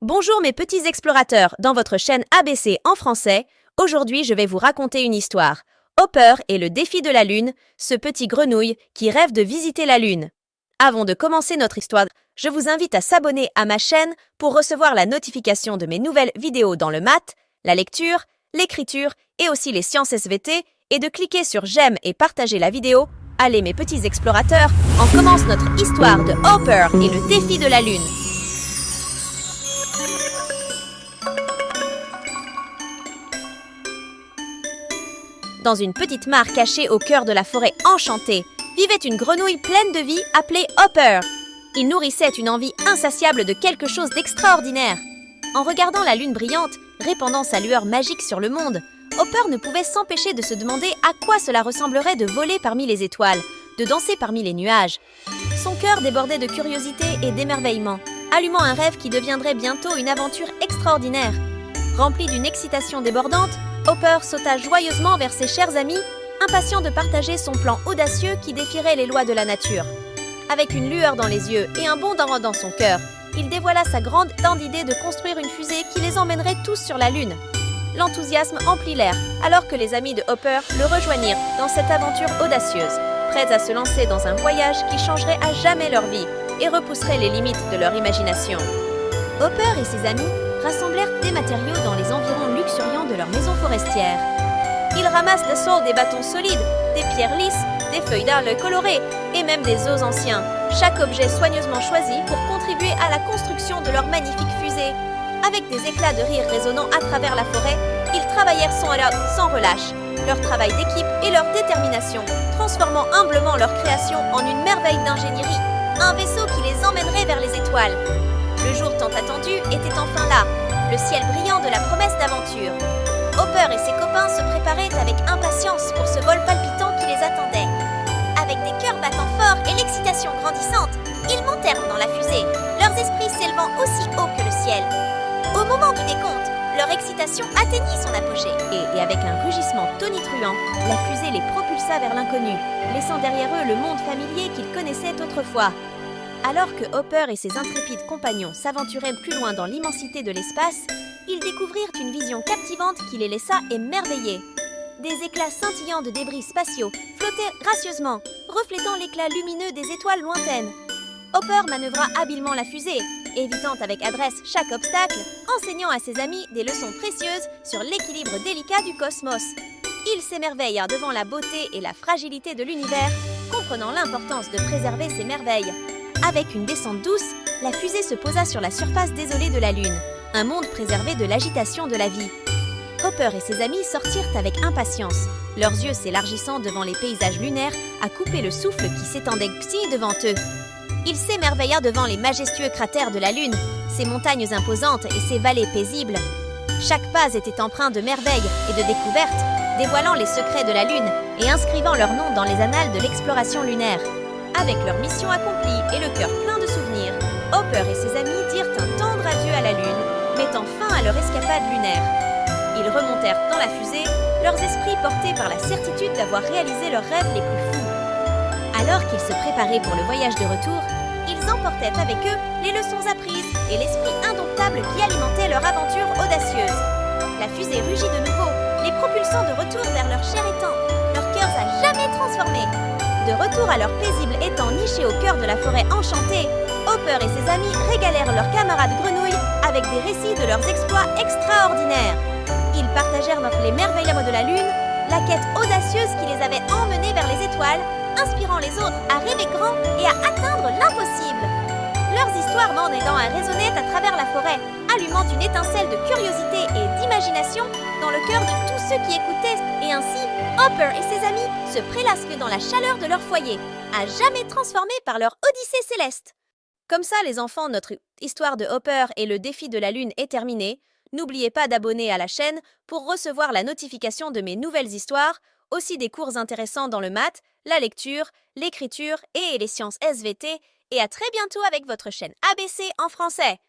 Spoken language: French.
Bonjour mes petits explorateurs, dans votre chaîne ABC en français, aujourd'hui je vais vous raconter une histoire. Hopper et le défi de la Lune, ce petit grenouille qui rêve de visiter la Lune. Avant de commencer notre histoire, je vous invite à s'abonner à ma chaîne pour recevoir la notification de mes nouvelles vidéos dans le maths, la lecture, l'écriture et aussi les sciences SVT et de cliquer sur j'aime et partager la vidéo. Allez mes petits explorateurs, on commence notre histoire de Hopper et le défi de la Lune. Dans une petite mare cachée au cœur de la forêt enchantée, vivait une grenouille pleine de vie appelée Hopper. Il nourrissait une envie insatiable de quelque chose d'extraordinaire. En regardant la lune brillante, répandant sa lueur magique sur le monde, Hopper ne pouvait s'empêcher de se demander à quoi cela ressemblerait de voler parmi les étoiles, de danser parmi les nuages. Son cœur débordait de curiosité et d'émerveillement, allumant un rêve qui deviendrait bientôt une aventure extraordinaire. Rempli d'une excitation débordante, Hopper sauta joyeusement vers ses chers amis, impatient de partager son plan audacieux qui défierait les lois de la nature. Avec une lueur dans les yeux et un bond dans son cœur, il dévoila sa grande idée de construire une fusée qui les emmènerait tous sur la Lune. L'enthousiasme emplit l'air, alors que les amis de Hopper le rejoignirent dans cette aventure audacieuse, prêts à se lancer dans un voyage qui changerait à jamais leur vie et repousserait les limites de leur imagination. Hopper et ses amis rassemblèrent des matériaux dans les environs luxuriants de leur maison forestière. Ils ramassent de sol des bâtons solides, des pierres lisses, des feuilles d'arbre colorées et même des os anciens, chaque objet soigneusement choisi pour contribuer à la construction de leur magnifique fusée. Avec des éclats de rire résonnant à travers la forêt, ils travaillèrent sans relâche, leur travail d'équipe et leur détermination, transformant humblement leur création en une merveille d'ingénierie, un vaisseau qui les emmènerait vers les étoiles. Le jour tant attendu était enfin là, le ciel brillant de la promesse d'aventure. Hopper et ses copains se préparaient avec impatience pour ce vol palpitant qui les attendait. Avec des cœurs battant fort et l'excitation grandissante, ils montèrent dans la fusée, leurs esprits s'élevant aussi haut que le ciel. Au moment du décompte, leur excitation atteignit son apogée. Et avec un rugissement tonitruant, la fusée les propulsa vers l'inconnu, laissant derrière eux le monde familier qu'ils connaissaient autrefois. Alors que Hopper et ses intrépides compagnons s'aventuraient plus loin dans l'immensité de l'espace, ils découvrirent une vision captivante qui les laissa émerveillés. Des éclats scintillants de débris spatiaux flottaient gracieusement, reflétant l'éclat lumineux des étoiles lointaines. Hopper manœuvra habilement la fusée, évitant avec adresse chaque obstacle, enseignant à ses amis des leçons précieuses sur l'équilibre délicat du cosmos. Ils s'émerveillèrent devant la beauté et la fragilité de l'univers, comprenant l'importance de préserver ces merveilles. Avec une descente douce, la fusée se posa sur la surface désolée de la Lune, un monde préservé de l'agitation de la vie. Hopper et ses amis sortirent avec impatience, leurs yeux s'élargissant devant les paysages lunaires à couper le souffle qui s'étendait devant eux. Ils s'émerveillèrent devant les majestueux cratères de la Lune, ses montagnes imposantes et ses vallées paisibles. Chaque pas était empreint de merveilles et de découvertes, dévoilant les secrets de la Lune et inscrivant leur nom dans les annales de l'exploration lunaire. Avec leur mission accomplie et le cœur plein de souvenirs, Hopper et ses amis dirent un tendre adieu à la Lune, mettant fin à leur escapade lunaire. Ils remontèrent dans la fusée, leurs esprits portés par la certitude d'avoir réalisé leurs rêves les plus fous. Alors qu'ils se préparaient pour le voyage de retour, ils emportaient avec eux les leçons apprises et l'esprit indomptable qui alimentait leur aventure audacieuse. La fusée rugit de nouveau, les propulsant de retour vers leur cher étang, leurs cœurs à jamais transformés. De retour à leur paisible étang niché au cœur de la forêt enchantée, Hopper et ses amis régalèrent leurs camarades grenouilles avec des récits de leurs exploits extraordinaires. Ils partagèrent les merveilles de la Lune, la quête audacieuse qui les avait emmenés vers les étoiles, inspirant les autres à rêver grand et à atteindre l'impossible. Leurs histoires bandes et dents résonnaient à travers la forêt, allumant une étincelle de curiosité et d'imagination dans le cœur de tous ceux qui écoutaient, et ainsi, Hopper et ses amis se prélasquent dans la chaleur de leur foyer, à jamais transformés par leur odyssée céleste. Comme ça, les enfants, notre histoire de Hopper et le défi de la Lune est terminée. N'oubliez pas d'abonner à la chaîne pour recevoir la notification de mes nouvelles histoires, aussi des cours intéressants dans le maths, la lecture, l'écriture et les sciences SVT, et à très bientôt avec votre chaîne ABC en français.